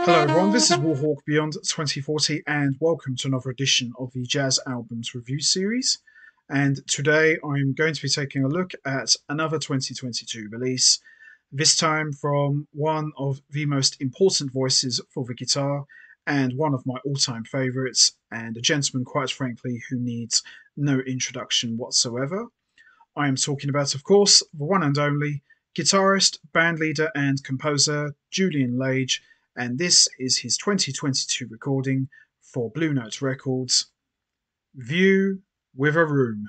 Hello everyone, this is Warhawk Beyond 2040 and welcome to another edition of the Jazz Albums Review Series. And today I'm going to be taking a look at another 2022 release, this time from one of the most important voices for the guitar and one of my all-time favourites, and a gentleman quite frankly who needs no introduction whatsoever. I am talking about, of course, the one and only guitarist, bandleader, and composer Julian Lage, and this is his 2022 recording for Blue Note Records, View with a Room.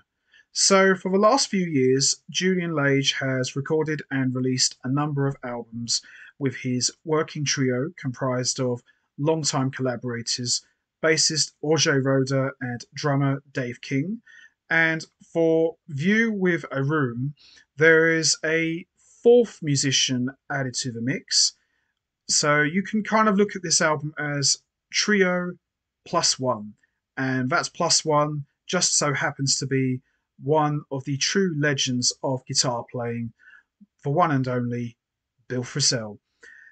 So, for the last few years, Julian Lage has recorded and released a number of albums with his working trio comprised of longtime collaborators, bassist Jorge Roeder and drummer Dave King. And for View with a Room, there is a fourth musician added to the mix. So you can kind of look at this album as trio plus one. And that's plus one just so happens to be one of the true legends of guitar playing, the one and only Bill Frisell.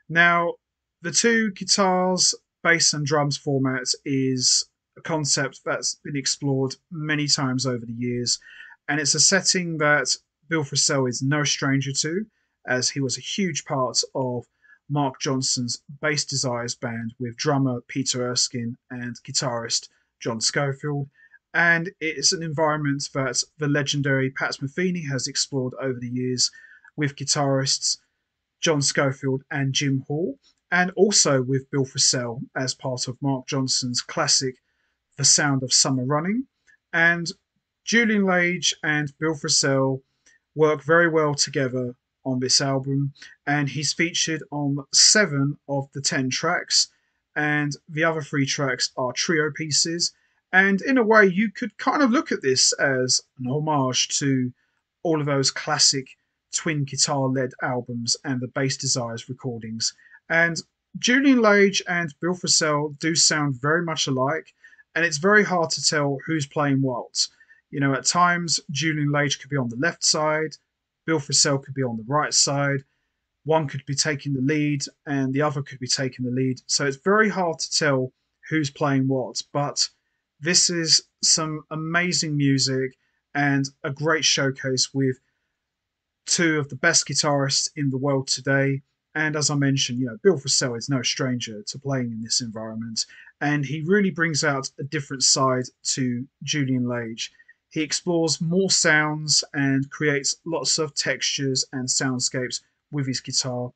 Now, the two guitars, bass, and drums format is a concept that's been explored many times over the years, and it's a setting that Bill Frisell is no stranger to, as he was a huge part of Marc Johnson's Bass Desires band with drummer Peter Erskine and guitarist John Scofield. And it's an environment that the legendary Pat Metheny has explored over the years with guitarists John Scofield and Jim Hall, and also with Bill Frisell as part of Marc Johnson's classic The Sound of Summer Running. And Julian Lage and Bill Frisell work very well together on this album, and he's featured on 7 of the 10 tracks, and the other 3 tracks are trio pieces. And in a way, you could kind of look at this as an homage to all of those classic twin guitar led albums and the Bass Desires recordings. And Julian Lage and Bill Frisell do sound very much alike, and it's very hard to tell who's playing what. You know, at times, Julian Lage could be on the left side, Bill Frisell could be on the right side. One could be taking the lead, and the other could be taking the lead. So it's very hard to tell who's playing what. But this is some amazing music and a great showcase with two of the best guitarists in the world today. And as I mentioned, you know, Bill Frisell is no stranger to playing in this environment, and he really brings out a different side to Julian Lage. He explores more sounds and creates lots of textures and soundscapes with his guitar,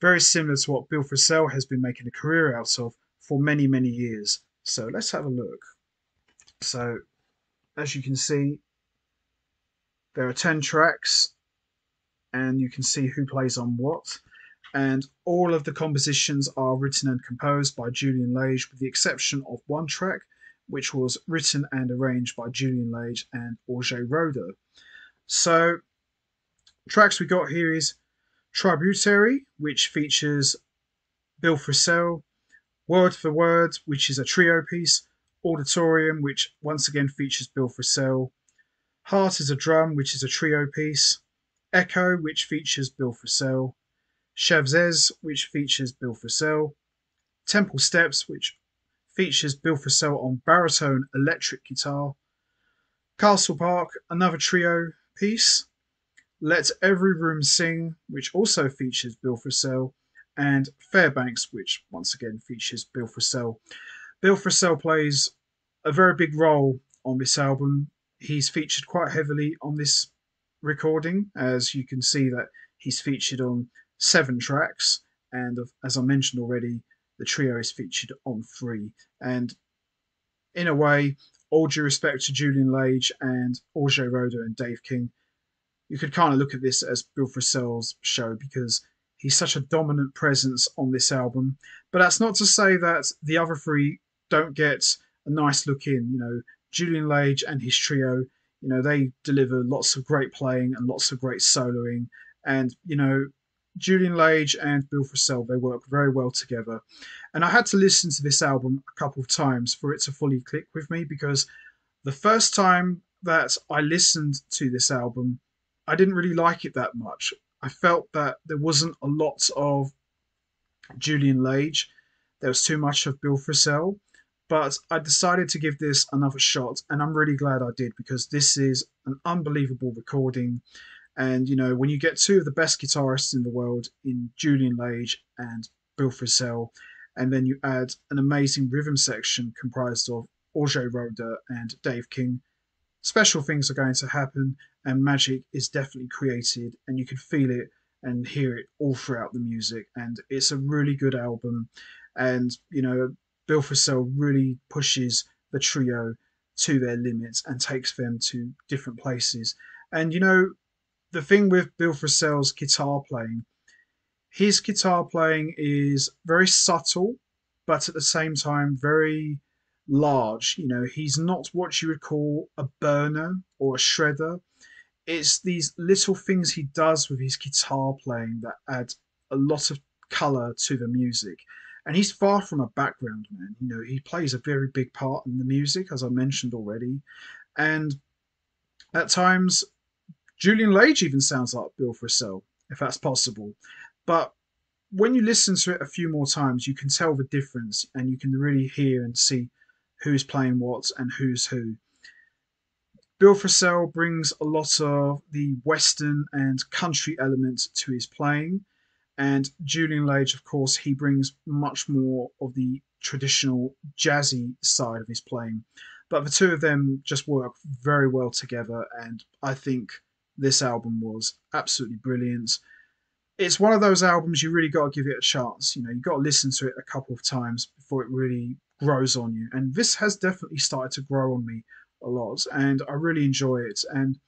very similar to what Bill Frisell has been making a career out of for many, many years. So let's have a look. So, as you can see, there are 10 tracks, and you can see who plays on what. And all of the compositions are written and composed by Julian Lage, with the exception of one track, which was written and arranged by Julian Lage and Jorge Roeder. So, tracks we got here is Tributary, which features Bill Frisell, Word for Word, which is a trio piece, Auditorium, which once again features Bill Frisell, Heart is a Drum, which is a trio piece, Echo, which features Bill Frisell, Chavez, which features Bill Frisell, Temple Steps, which features Bill Frisell on baritone electric guitar, Castle Park, another trio piece, Let Every Room Sing, which also features Bill Frisell, and Fairbanks, which once again features Bill Frisell. Bill Frisell plays a very big role on this album. He's featured quite heavily on this recording, as you can see that he's featured on 7 tracks, and as I mentioned already, the trio is featured on 3. And in a way, all due respect to Julian Lage and Jorge Roeder and Dave King, you could kind of look at this as Bill Frisell's show because he's such a dominant presence on this album. But that's not to say that the other 3 don't get a nice look in. You know, Julian Lage and his trio, you know, they deliver lots of great playing and lots of great soloing. And, you know, Julian Lage and Bill Frisell, they work very well together. And I had to listen to this album a couple of times for it to fully click with me, because the first time that I listened to this album, I didn't really like it that much. I felt that there wasn't a lot of Julian Lage. there was too much of Bill Frisell. But I decided to give this another shot, and I'm really glad I did because this is an unbelievable recording. And when you get two of the best guitarists in the world in Julian Lage and Bill Frisell, and then you add an amazing rhythm section comprised of Jorge Roeder and Dave King, special things are going to happen, and magic is definitely created, and you can feel it and hear it all throughout the music. And it's a really good album, and Bill Frisell really pushes the trio to their limits and takes them to different places. And the thing with Bill Frisell's guitar playing, his guitar playing is very subtle, but at the same time very large. He's not what you would call a burner or a shredder. It's these little things he does with his guitar playing that add a lot of color to the music. And he's far from a background man. He plays a very big part in the music, as I mentioned already. And at times, Julian Lage even sounds like Bill Frisell, if that's possible. But when you listen to it a few more times, you can tell the difference and you can really hear and see who's playing what and who's who. Bill Frisell brings a lot of the Western and country element to his playing, and Julian Lage, of course, he brings much more of the traditional jazzy side of his playing. But the two of them just work very well together, and I think this album was absolutely brilliant. It's one of those albums you really got to give it a chance. You've got to listen to it a couple of times before it really grows on you. And this has definitely started to grow on me a lot, and I really enjoy it. And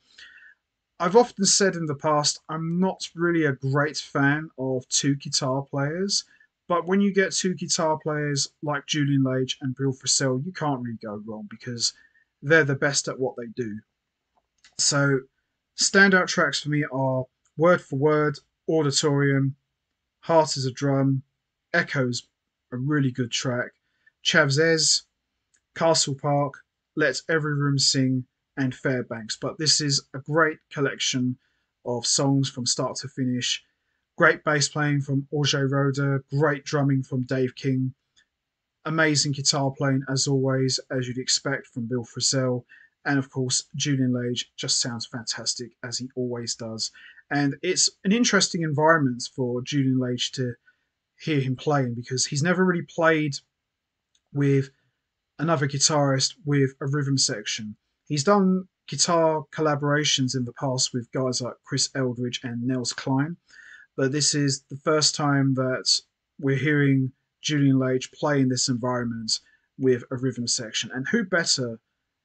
I've often said in the past, I'm not really a great fan of two guitar players, but when you get two guitar players like Julian Lage and Bill Frisell, you can't really go wrong because they're the best at what they do. So, standout tracks for me are Word for Word, Auditorium, Heart is a Drum, Echoes, a really good track, Chavez, Castle Park, Let Every Room Sing, and Fairbanks. But this is a great collection of songs from start to finish. Great bass playing from Jorge Roeder, great drumming from Dave King, amazing guitar playing as always, as you'd expect from Bill Frisell. And of course, Julian Lage just sounds fantastic as he always does. And it's an interesting environment for Julian Lage to hear him playing because he's never really played with another guitarist with a rhythm section. He's done guitar collaborations in the past with guys like Chris Eldridge and Nels Cline, but this is the first time that we're hearing Julian Lage play in this environment with a rhythm section. And who better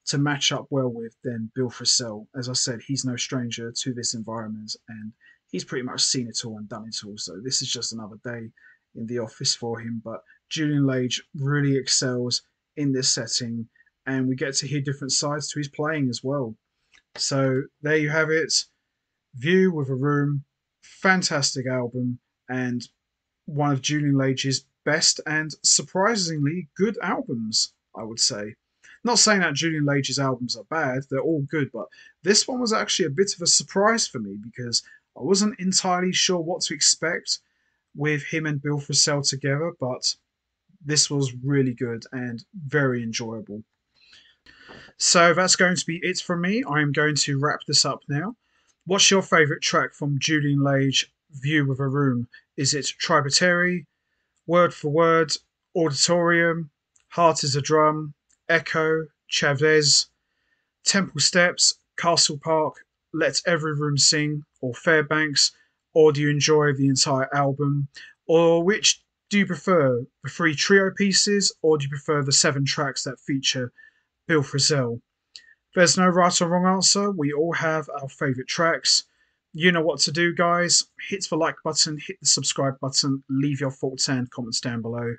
to match up well with than Bill Frisell? As I said, he's no stranger to this environment and he's pretty much seen it all and done it all. So this is just another day in the office for him. But Julian Lage really excels in this setting, and we get to hear different sides to his playing as well. So there you have it. View with a Room, fantastic album, and one of Julian Lage's best and surprisingly good albums, I would say. Not saying that Julian Lage's albums are bad, they're all good, but this one was actually a bit of a surprise for me because I wasn't entirely sure what to expect with him and Bill Frisell together, but this was really good and very enjoyable. So that's going to be it from me. I am going to wrap this up now. What's your favourite track from Julian Lage, View with a Room? Is it Tributary, Word for Word, Auditorium, Heart is a Drum, Echo, Chavez, Temple Steps, Castle Park, Let Every Room Sing, or Fairbanks? Or do you enjoy the entire album? Or which do you prefer, the three trio pieces, or do you prefer the 7 tracks that feature Bill Frisell? There's no right or wrong answer. We all have our favourite tracks. You know what to do, guys. Hit the like button, hit the subscribe button, leave your thoughts and comments down below.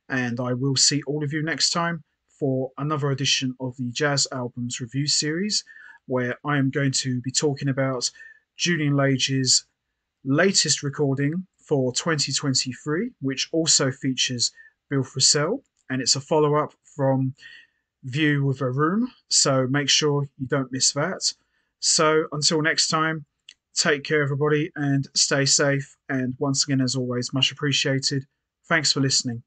And I will see all of you next time for another edition of the Jazz Albums Review Series, where I am going to be talking about Julian Lage's latest recording for 2023, which also features Bill Frisell, and it's a follow-up from View with a Room, so make sure you don't miss that. So until next time, take care everybody and stay safe, and once again, as always, much appreciated. Thanks for listening.